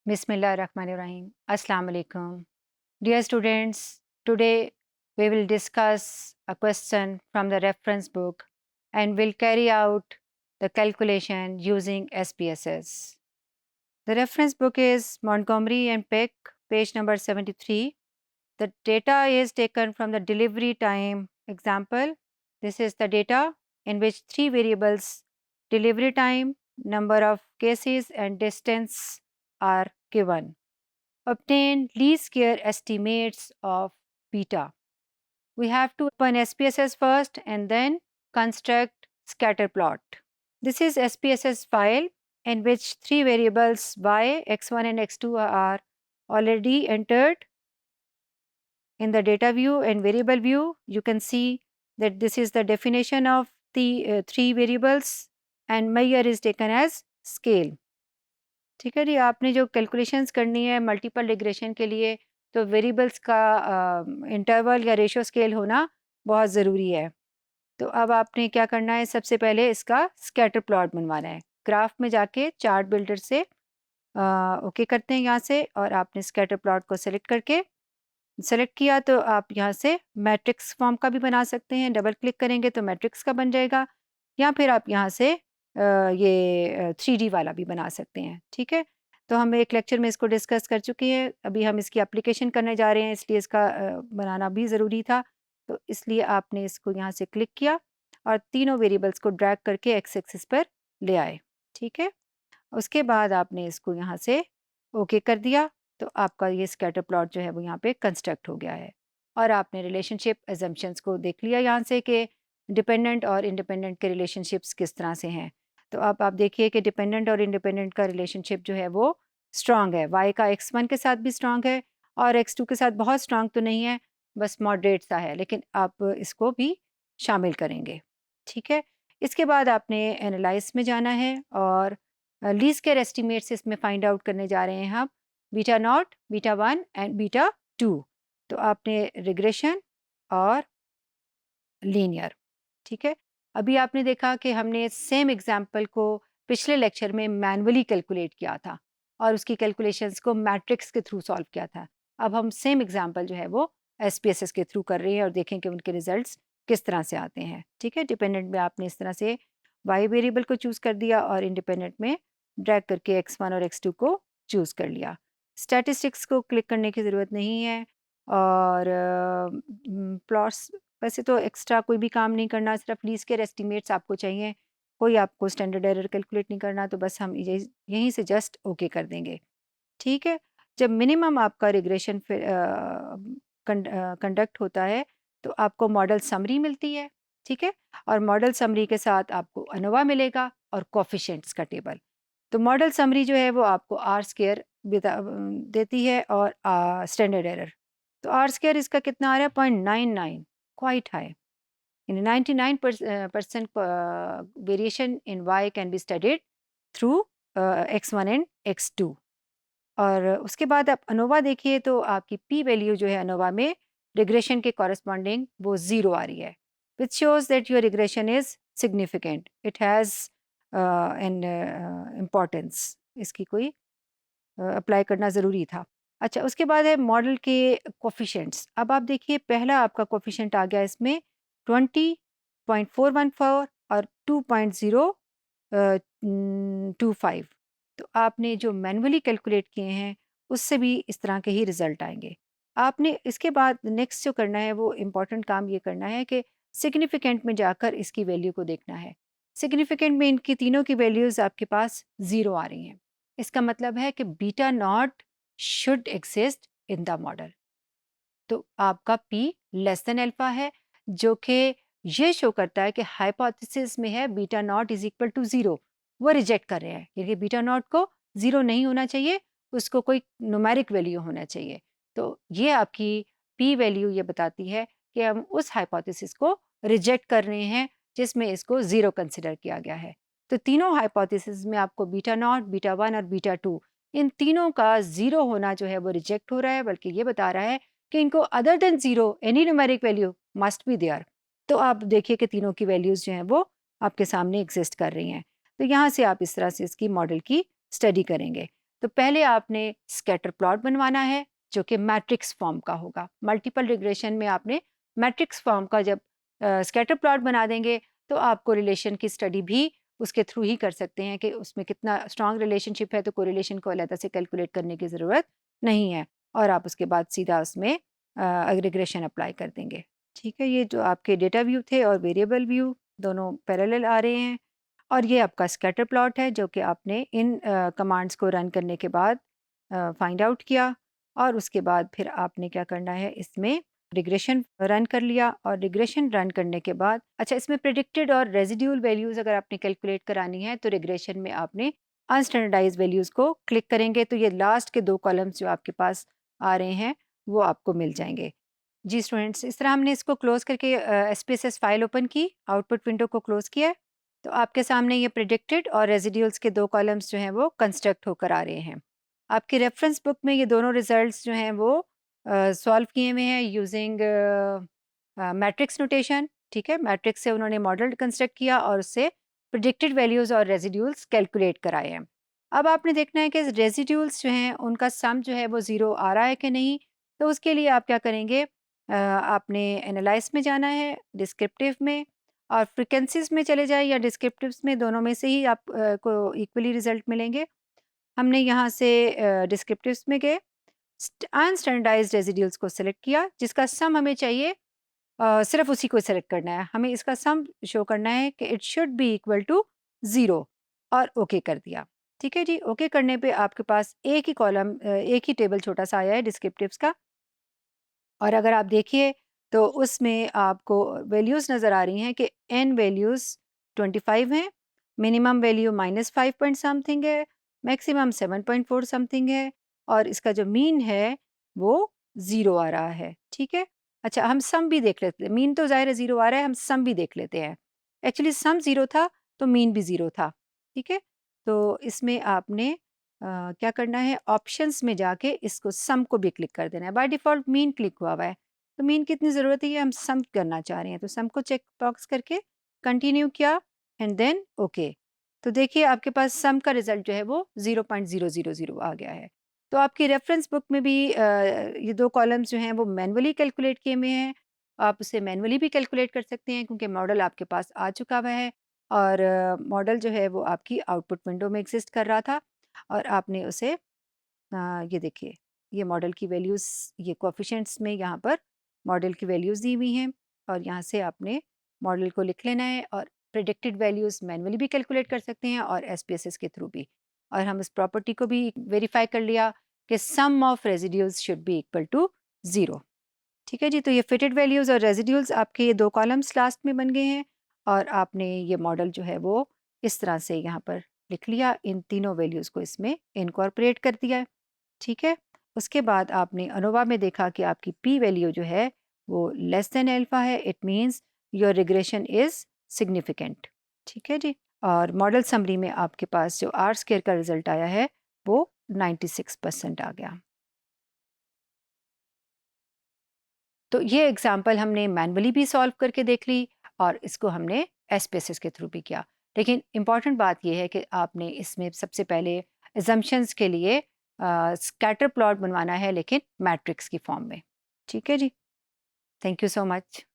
Bismillahirrahmanirrahim. Assalamu alaikum. Dear students, today we will discuss a question from the reference book and will carry out the calculation using SPSS. The reference book is Montgomery and Peck, page number 73. The data is taken from the delivery time example. This is the data in which three variables, delivery time, number of cases, and distance are given. Obtain least square estimates of beta. We have to open SPSS first and then construct scatter plot. This is SPSS file in which three variables y, x1 and x2 are already entered in the data view and variable view. You can see that this is the definition of the three variables and measure is taken as scale. ठीक है जी, आपने जो calculations करनी है multiple regression के लिए तो variables का इंटरवल या रेशियो स्केल होना बहुत ज़रूरी है। तो अब आपने क्या करना है, सबसे पहले इसका स्कैटर प्लॉट बनवाना है। ग्राफ में जाके चार्ट बिल्डर से ओके करते हैं यहाँ से, और आपने स्कैटर प्लॉट को सेलेक्ट किया तो आप यहाँ से मैट्रिक्स फॉर्म का भी बना सकते हैं। डबल क्लिक करेंगे तो मैट्रिक्स का बन जाएगा, या फिर आप यहाँ से ये 3D वाला भी बना सकते हैं। ठीक है, तो हम एक लेक्चर में इसको डिस्कस कर चुके हैं, अभी हम इसकी एप्लीकेशन करने जा रहे हैं, इसलिए इसका बनाना भी ज़रूरी था। तो इसलिए आपने इसको यहाँ से क्लिक किया और तीनों वेरिएबल्स को ड्रैग करके एक्स एक्सिस पर ले आए। ठीक है, उसके बाद आपने इसको यहाँ से ओके कर दिया तो आपका ये स्कैटर प्लॉट जो है वो यहाँ पे कंस्ट्रक्ट हो गया है। और आपने रिलेशनशिप एजम्पशंस को देख लिया यहाँ से कि डिपेंडेंट और इंडिपेंडेंट के रिलेशनशिप्स किस तरह से हैं। तो अब आप देखिए कि डिपेंडेंट और इंडिपेंडेंट का रिलेशनशिप जो है वो स्ट्रांग है। वाई का x1 के साथ भी स्ट्रांग है और x2 के साथ बहुत स्ट्रांग तो नहीं है, बस मॉडरेट सा है, लेकिन आप इसको भी शामिल करेंगे। ठीक है, इसके बाद आपने एनालाइज में जाना है और लीस्ट स्क्वायर एस्टिमेट्स इसमें फाइंड आउट करने जा रहे हैं हम, beta not, beta 1 and beta 2। तो आपने रिग्रेशन और लीनियर। ठीक है, अभी आपने देखा कि हमने सेम एग्जाम्पल को पिछले लेक्चर में मैनुअली कैलकुलेट किया था और उसकी कैलकुलेशंस को मैट्रिक्स के थ्रू सॉल्व किया था। अब हम सेम एग्जाम्पल जो है वो SPSS के थ्रू कर रहे हैं और देखें कि उनके रिजल्ट्स किस तरह से आते हैं। ठीक है, डिपेंडेंट में आपने इस तरह से वाई वेरिएबल को चूज़ कर दिया और इंडिपेंडेंट में ड्रैग करके x1 और x2 को चूज़ कर लिया। स्टैटिस्टिक्स को क्लिक करने की ज़रूरत नहीं है और प्लॉट्स वैसे तो एक्स्ट्रा कोई भी काम नहीं करना, सिर्फ लीस्ट स्क्वायर एस्टिमेट्स आपको चाहिए, कोई आपको स्टैंडर्ड एरर कैलकुलेट नहीं करना, तो बस हम यहीं से जस्ट ओके कर देंगे। ठीक है, जब मिनिमम आपका रिग्रेशन फिर कंडक्ट होता है तो आपको मॉडल समरी मिलती है। ठीक है, और मॉडल समरी के साथ आपको अनोवा मिलेगा और कोफिशिएंट्स का टेबल। तो मॉडल समरी जो है वो आपको आर स्क्वायर देती है और स्टैंडर्ड एरर। तो आर स्क्वायर इसका कितना आ रहा है, 0.99, quite high. In 99% variation in y can be studied through x1 and x2। और उसके बाद आप अनोवा देखिए तो आपकी p वैल्यू जो है अनोवा में रिग्रेशन के कॉरेस्पॉन्डिंग वो 0 आ रही है, which shows that your regression is significant, it has an importance, इसकी कोई अप्लाई करना ज़रूरी था। अच्छा, उसके बाद है मॉडल के कोफिशिएंट्स। अब आप देखिए पहला आपका कोफिशिएंट आ गया इसमें 20.414 और 2.025। तो आपने जो मैनुअली कैलकुलेट किए हैं उससे भी इस तरह के ही रिजल्ट आएंगे। आपने इसके बाद नेक्स्ट जो करना है वो इम्पॉर्टेंट काम ये करना है कि सिग्निफिकेंट में जाकर इसकी वैल्यू को देखना है। सिग्निफिकेंट में इनकी तीनों की वैल्यूज़ आपके पास 0 आ रही हैं। इसका मतलब है कि beta not should exist in the model. तो आपका p लेस देन अल्फा है, जो कि ये शो करता है कि हाइपोथेसिस में है beta not is equal to 0, वो रिजेक्ट कर रहे हैं, क्योंकि बीटा नॉट को 0 नहीं होना चाहिए, उसको कोई न्यूमेरिक वैल्यू होना चाहिए। तो ये आपकी p वैल्यू ये बताती है कि हम उस हाइपोथेसिस को रिजेक्ट कर रहे हैं जिसमें इसको 0 कंसिडर किया गया है। तो तीनों हाइपोथेसिस में आपको बीटा नॉट, बीटा 1 और बीटा 2, इन तीनों का 0 होना जो है वो रिजेक्ट हो रहा है, बल्कि ये बता रहा है कि इनको other than 0 any numeric value must be there. तो आप देखिए कि तीनों की वैल्यूज़ जो हैं वो आपके सामने एग्जिस्ट कर रही हैं। तो यहाँ से आप इस तरह से इसकी मॉडल की स्टडी करेंगे। तो पहले आपने स्कैटर प्लॉट बनवाना है जो कि मैट्रिक्स फॉर्म का होगा। मल्टीपल रिग्रेशन में आपने मैट्रिक्स फॉर्म का जब स्कैटर प्लॉट बना देंगे तो आपको रिलेशन की स्टडी भी उसके थ्रू ही कर सकते हैं कि उसमें कितना स्ट्रॉन्ग रिलेशनशिप है, तो कोरिलेशन को अलग से कैलकुलेट करने की ज़रूरत नहीं है और आप उसके बाद सीधा उसमें रिग्रेशन अप्लाई कर देंगे। ठीक है, ये जो आपके डेटा व्यू थे और वेरिएबल व्यू दोनों पैरेलल आ रहे हैं और ये आपका स्कैटर प्लॉट है जो कि आपने इन कमांड्स को रन करने के बाद फाइंड आउट किया और उसके बाद फिर आपने क्या करना है, इसमें रिग्रेशन रन कर लिया और रिग्रेशन रन करने के बाद अच्छा इसमें प्रिडिक्टेड और रेजिड्यूल वैल्यूज़ अगर आपने कैलकुलेट करानी है तो रिग्रेशन में आपने अनस्टैंडर्डाइज वैल्यूज़ को क्लिक करेंगे तो ये लास्ट के 2 कॉलम्स जो आपके पास आ रहे हैं वो आपको मिल जाएंगे। जी स्टूडेंट्स, इस तरह हमने इसको क्लोज करके SPSS फाइल ओपन की, आउटपुट विंडो को क्लोज किया तो आपके सामने ये प्रिडिक्टेड और रेजिड्यूल्स के 2 कॉलम्स जो हैं वो कंस्ट्रक्ट होकर आ रहे हैं। आपकी रेफरेंस बुक में ये दोनों रिजल्ट्स जो हैं वो सॉल्व किए हुए हैं यूजिंग मैट्रिक्स नोटेशन। ठीक है, मैट्रिक्स से उन्होंने मॉडल कंस्ट्रक्ट किया और उससे प्रिडिक्टेड वैल्यूज़ और रेजिड्यूल्स कैलकुलेट कराए हैं। अब आपने देखना है कि रेजिड्यूल्स जो हैं उनका सम जो है वो ज़ीरो आ रहा है कि नहीं, तो उसके लिए आप क्या करेंगे, आपने एनालाइज में जाना है, डिस्क्रिप्टिव में और फ्रीक्वेंसीज में चले जाए या डिस्क्रिप्टिव्स में, दोनों में से ही आप को इक्वली रिजल्ट मिलेंगे। हमने यहाँ से डिस्क्रिप्टिव्स में गए, अनस्टैंडर्डाइज्ड रेजिड्यूल्स को सिलेक्ट किया जिसका सम हमें चाहिए, सिर्फ उसी को सेलेक्ट करना है, हमें इसका सम शो करना है कि it should be equal to 0 और ओके कर दिया। ठीक है जी, ओके करने पे आपके पास एक ही कॉलम एक ही टेबल छोटा सा आया है डिस्क्रिप्टिव्स का और अगर आप देखिए तो उसमें आपको वैल्यूज़ नज़र आ रही हैं कि n वैल्यूज़ 25 हैं, मिनिमम वैल्यू -5 पॉइंट समथिंग है, मैक्सिमम 7.4 समथिंग है और इसका जो मीन है वो 0 आ रहा है। ठीक है, अच्छा हम सम भी देख लेते हैं, मीन तो ज़ाहिर है 0 आ रहा है, हम सम भी देख लेते हैं। एक्चुअली सम 0 था तो मीन भी 0 था। ठीक है, तो इसमें आपने क्या करना है, ऑप्शंस में जाके इसको सम को भी क्लिक कर देना है। बाय डिफ़ॉल्ट मीन क्लिक हुआ हुआ है, तो मीन की इतनी ज़रूरत है, ये हम सम करना चाह रहे हैं, तो सम को चेक बॉक्स करके कंटिन्यू किया एंड देन ओके। तो देखिए आपके पास सम का रिज़ल्ट जो है वो 0.000 आ गया है। तो आपकी रेफ़रेंस बुक में भी ये 2 कॉलम्स जो हैं वो मैनुअली कैलकुलेट किए हुए हैं। आप उसे मैनुअली भी कैलकुलेट कर सकते हैं क्योंकि मॉडल आपके पास आ चुका हुआ है और मॉडल जो है वो आपकी आउटपुट विंडो में एग्ज़िस्ट कर रहा था और आपने उसे ये देखिए, ये मॉडल की वैल्यूज़, ये कोएफ़िशिएंट्स में यहाँ पर मॉडल की वैल्यूज़ दी हुई हैं और यहाँ से आपने मॉडल को लिख लेना है और प्रेडिक्टेड वैल्यूज़ मैनुअली भी कैलकुलेट कर सकते हैं और SPSS के थ्रू भी। और हम इस प्रॉपर्टी को भी वेरीफ़ाई कर लिया कि sum of residuals should be equal to 0। ठीक है जी, तो ये फिटेड वैल्यूज़ और रेज़िड्यूल्स आपके ये 2 कॉलम्स लास्ट में बन गए हैं और आपने ये मॉडल जो है वो इस तरह से यहाँ पर लिख लिया, इन तीनों वैल्यूज़ को इसमें इनकॉर्पोरेट कर दिया। ठीक है, उसके बाद आपने अनोवा में देखा कि आपकी पी वैल्यू जो है वो लेस देन अल्फा है, it means your regression is significant. ठीक है जी, और मॉडल समरी में आपके पास जो आर स्क्वायर का रिजल्ट आया है वो 96% आ गया। तो ये एग्जाम्पल हमने मैनुअली भी सॉल्व करके देख ली और इसको हमने SPSS के थ्रू भी किया। लेकिन इम्पॉर्टेंट बात ये है कि आपने इसमें सबसे पहले एजम्पशंस के लिए स्कैटर प्लॉट बनवाना है लेकिन मैट्रिक्स की फॉर्म में। ठीक है जी, थैंक यू सो मच।